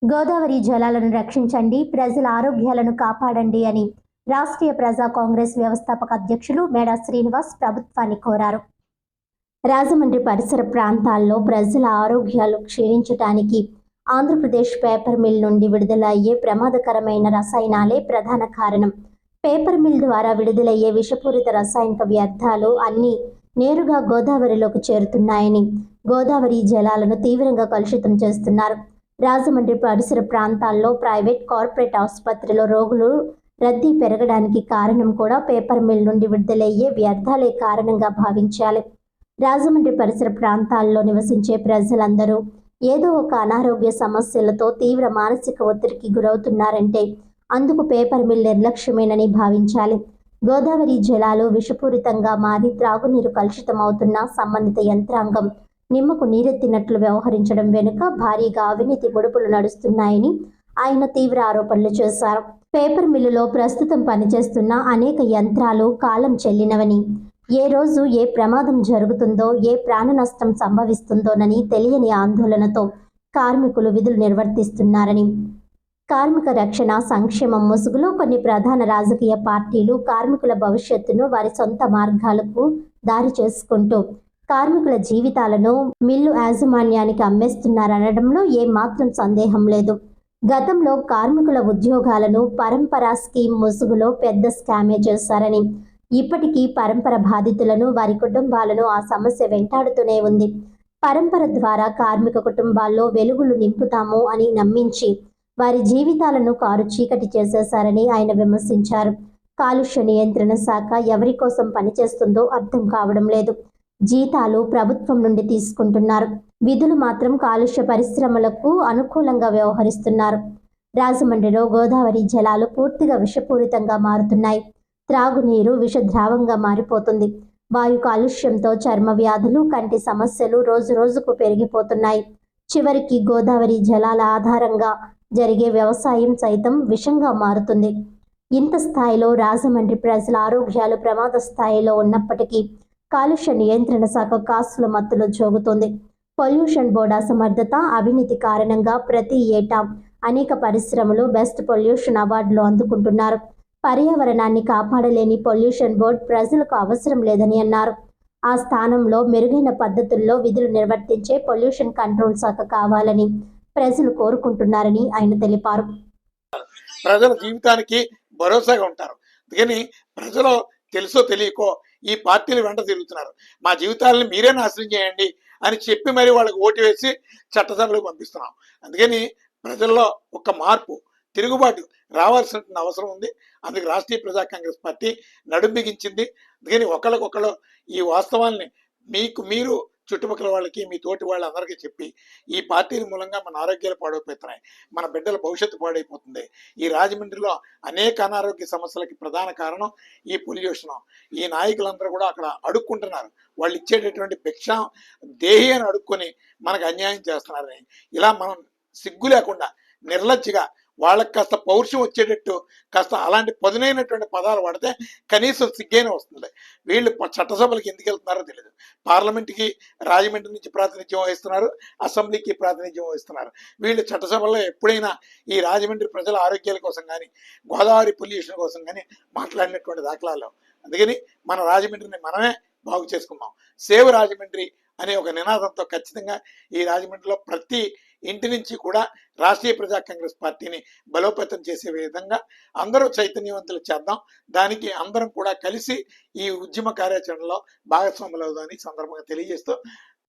గోదావరి జలాలను రక్షించండి, ప్రజల ఆరోగ్యాలను కాపాడండి అని రాష్ట్రీయ ప్రజా కాంగ్రెస్ వ్యవస్థాపక అధ్యక్షులు మేడా శ్రీనివాస్ ప్రభుత్వాన్ని కోరారు. రాజమండ్రి పరిసర ప్రాంతాల్లో ప్రజల ఆరోగ్యాలు క్షీణించటానికి ఆంధ్రప్రదేశ్ పేపర్ మిల్ నుండి విడుదలయ్యే ప్రమాదకరమైన రసాయనాలే ప్రధాన కారణం. పేపర్ మిల్ ద్వారా విడుదలయ్యే విషపూరిత రసాయనిక వ్యర్థాలు అన్నీ నేరుగా గోదావరిలోకి చేరుతున్నాయని, గోదావరి జలాలను తీవ్రంగా కలుషితం చేస్తున్నారు. రాజమండ్రి పరిసర ప్రాంతాల్లో ప్రైవేట్, కార్పొరేట్ ఆసుపత్రిలో రోగులు రద్దీ పెరగడానికి కారణం కూడా పేపర్ మిల్ నుండి విడుదలయ్యే వ్యర్థాలే కారణంగా భావించాలి. రాజమండ్రి పరిసర ప్రాంతాల్లో నివసించే ప్రజలందరూ ఏదో ఒక అనారోగ్య సమస్యలతో తీవ్ర మానసిక ఒత్తిడికి గురవుతున్నారంటే అందుకు పేపర్ మిల్ నిర్లక్ష్యమేనని భావించాలి. గోదావరి జలాలు విషపూరితంగా మారి త్రాగునీరు కలుషితమవుతున్న సంబంధిత యంత్రాంగం నిమ్మకు నీరెత్తినట్లు వ్యవహరించడం వెనుక భారీగా అవినీతి ముడుపులు నడుస్తున్నాయని ఆయన తీవ్ర ఆరోపణలు చేశారు. పేపర్ మిల్లులో ప్రస్తుతం పనిచేస్తున్న అనేక యంత్రాలు కాలం చెల్లినవని, ఏ రోజు ఏ ప్రమాదం జరుగుతుందో, ఏ ప్రాణ నష్టం సంభవిస్తుందోనని తెలియని ఆందోళనతో కార్మికులు విధులు నిర్వర్తిస్తున్నారని, కార్మిక రక్షణ సంక్షేమం ముసుగులో కొన్ని ప్రధాన రాజకీయ పార్టీలు కార్మికుల భవిష్యత్తును వారి సొంత మార్గాలకు దారి చేసుకుంటూ కార్మికుల జీవితాలను మిల్లు యాజమాన్యానికి అమ్మేస్తున్నారనడంలో ఏమాత్రం సందేహం లేదు. గతంలో కార్మికుల ఉద్యోగాలను పరంపరా స్కీమ్ ముసుగులో పెద్ద స్కామే చేశారని, ఇప్పటికీ పరంపర బాధితులను, వారి కుటుంబాలను ఆ సమస్య వెంటాడుతూనే ఉంది. పరంపర ద్వారా కార్మిక కుటుంబాల్లో వెలుగులు నింపుతాము అని నమ్మించి వారి జీవితాలను కారు చీకటి చేసేశారని ఆయన విమర్శించారు. కాలుష్య నియంత్రణ శాఖ ఎవరి కోసం పనిచేస్తుందో అర్థం కావడం లేదు. జీతాలు ప్రభుత్వం నుండి తీసుకుంటున్నారు, విధులు మాత్రం కాలుష్య పరిశ్రమలకు అనుకూలంగా వ్యవహరిస్తున్నారు. రాజమండ్రిలో గోదావరి జలాలు పూర్తిగా విషపూరితంగా మారుతున్నాయి. త్రాగునీరు విషద్రావంగా మారిపోతుంది. వాయు కాలుష్యంతో చర్మ వ్యాధులు, కంటి సమస్యలు రోజు రోజుకు పెరిగిపోతున్నాయి. చివరికి గోదావరి జలాల ఆధారంగా జరిగే వ్యవసాయం సైతం విషంగా మారుతుంది. ఇంత స్థాయిలో రాజమండ్రి ప్రజల ఆరోగ్యాలు ప్రమాద స్థాయిలో ఉన్నప్పటికీ కాలుష్య నియంత్రణ శాఖ కాసుల మత్తులో జోగుతోంది. పొల్యూషన్ బోర్డు అసమర్థత, అవినీతి కారణంగా ప్రతి ఏటా అనేక పరిశ్రమలు బెస్ట్ పొల్యూషన్ అవార్డులు అందుకుంటున్నారు. పర్యావరణాన్ని కాపాడలేని పొల్యూషన్ బోర్డు ప్రజలకు అవసరం లేదని అన్నారు. ఆ స్థానంలో మెరుగైన పద్ధతుల్లో విధులు నిర్వర్తించే పొల్యూషన్ కంట్రోల్ శాఖ కావాలని ప్రజలు కోరుకుంటున్నారని ఆయన తెలిపారు. ప్రజల జీవితానికి భరోసాగా ఉంటారు. అందుకని ప్రజలు తెలుసో తెలియకో ఈ పార్టీలు వెంట తిరుగుతున్నారు. మా జీవితాలను మీరే నాశనం చేయండి అని చెప్పి మరి వాళ్ళకి ఓటు వేసి చట్టసభలకు పంపిస్తున్నాం. అందుకని ప్రజల్లో ఒక మార్పు, తిరుగుబాటు రావాల్సిన అవసరం ఉంది. అందుకు రాష్ట్రీయ ప్రజా కాంగ్రెస్ పార్టీ నడుం బిగించింది. అందుకని ఒకళ్ళకొకళ్ళు ఈ వాస్తవాల్ని మీరు చుట్టుపక్కల వాళ్ళకి, మీ తోటి వాళ్ళందరికీ చెప్పి ఈ పార్టీల మూలంగా మన ఆరోగ్యాలు పాడైపోతున్నాయి, మన బిడ్డల భవిష్యత్తు పాడైపోతుంది. ఈ రాజమండ్రిలో అనేక అనారోగ్య సమస్యలకి ప్రధాన కారణం ఈ పొల్యూషన్. ఈ నాయకులందరూ కూడా అక్కడ అడుక్కుంటున్నారు. వాళ్ళు ఇచ్చేటటువంటి భిక్ష దేహి అని అడుక్కొని మనకు అన్యాయం చేస్తున్నారని, ఇలా మనం సిగ్గు లేకుండా నిర్లజ్జగా వాళ్ళకి కాస్త పౌరుషం వచ్చేటట్టు కాస్త అలాంటి పదునైనటువంటి పదాలు వాడితే కనీసం సిగ్గైనా వస్తుంది. వీళ్ళు చట్టసభలకు ఎందుకు వెళ్తున్నారో తెలియదు. పార్లమెంట్కి రాజమండ్రి నుంచి ప్రాతినిధ్యం వహిస్తున్నారు, అసెంబ్లీకి ప్రాతినిధ్యం వహిస్తున్నారు. వీళ్ళు చట్టసభల్లో ఎప్పుడైనా ఈ రాజమండ్రి ప్రజల ఆరోగ్యాల కోసం కానీ, గోదావరి పొల్యూషన్ కోసం కానీ మాట్లాడినటువంటి దాఖలాలు. అందుకని మన రాజమండ్రిని మనమే బాగు చేసుకుందాం. సేవ్ రాజమండ్రి అనే ఒక నినాదంతో ఖచ్చితంగా ఈ రాజమండ్రిలో ప్రతి ఇంటి నుంచి కూడా రాష్ట్రీయ ప్రజా కాంగ్రెస్ పార్టీని బలోపేతం చేసే విధంగా అందరూ చైతన్యవంతులు చేద్దాం. దానికి అందరం కూడా కలిసి ఈ ఉద్యమ కార్యాచరణలో భాగస్వాములు అవుదామని సందర్భంగా తెలియజేస్తూ